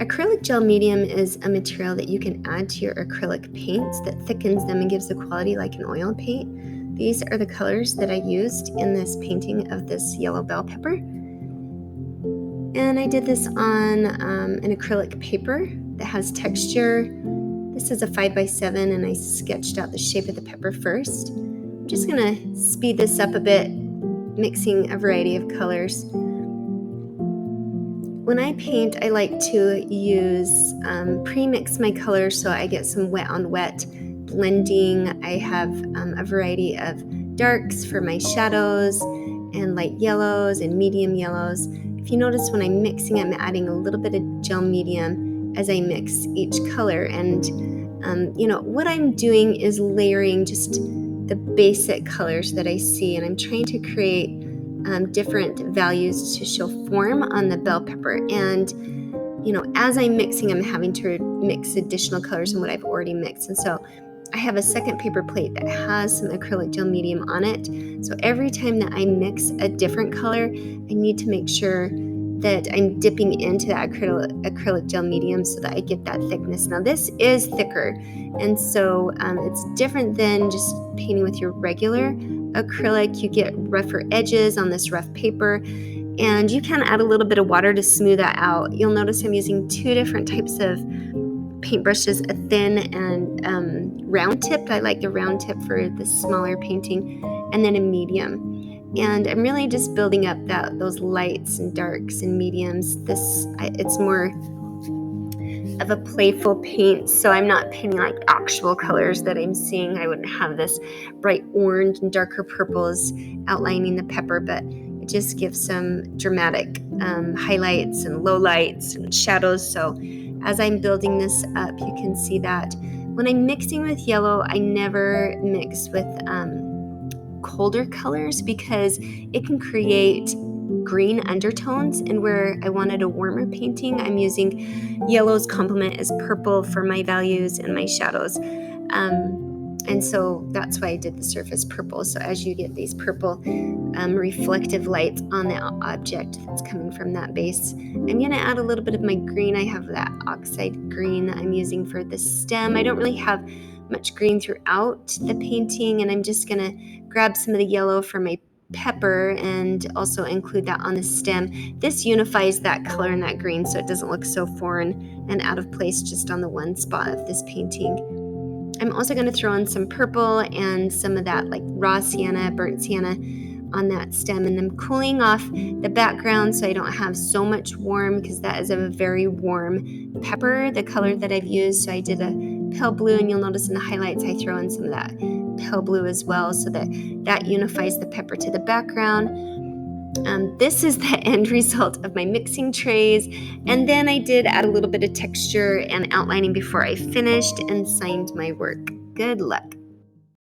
Acrylic gel medium is a material that you can add to your acrylic paints that thickens them and gives the quality like an oil paint. These are the colors that I used in this painting of this yellow bell pepper. And I did this on an acrylic paper that has texture. This is a 5x7 and I sketched out the shape of the pepper first. I'm just gonna speed this up a bit, mixing a variety of colors. When I paint, I like to use pre-mix my colors so I get some wet on wet blending. I have a variety of darks for my shadows and light yellows and medium yellows. If you notice when I'm mixing, I'm adding a little bit of gel medium as I mix each color. And what I'm doing is layering just the basic colors that I see, and I'm trying to create different values to show form on the bell pepper. And as I'm mixing, I'm having to mix additional colors than what I've already mixed. And so I have a second paper plate that has some acrylic gel medium on it. So every time that I mix a different color, I need to make sure that I'm dipping into that acrylic gel medium so that I get that thickness. Now this is thicker, and so it's different than just painting with your regular acrylic. You get rougher edges on this rough paper, and you can add a little bit of water to smooth that out. You'll notice I'm using two different types of paintbrushes, a thin and round tip. I like the round tip for the smaller painting, and then a medium. And I'm really just building up those lights and darks and mediums. It's more of a playful paint, so I'm not painting like actual colors that I'm seeing. I wouldn't have this bright orange and darker purples outlining the pepper, but it just gives some dramatic highlights and lowlights and shadows. So as I'm building this up, you can see that when I'm mixing with yellow, I never mix with colder colors because it can create green undertones, and where I wanted a warmer painting, I'm using yellow's complement as purple for my values and my shadows. And so that's why I did the surface purple. So as you get these purple reflective lights on the object that's coming from that base, I'm going to add a little bit of my green. I have that oxide green that I'm using for the stem. I don't really have much green throughout the painting, and I'm just going to grab some of the yellow for my pepper and also include that on the stem. This unifies that color and that green so it doesn't look so foreign and out of place just on the one spot of this painting. I'm also going to throw in some purple and some of that like raw sienna, burnt sienna on that stem, and then cooling off the background so I don't have so much warm, because that is a very warm pepper, the color that I've used. So I did a pale blue, and you'll notice in the highlights I throw in some of that pale blue as well, so that unifies the pepper to the background. This is the end result of my mixing trays, and then I did add a little bit of texture and outlining before I finished and signed my work. Good luck.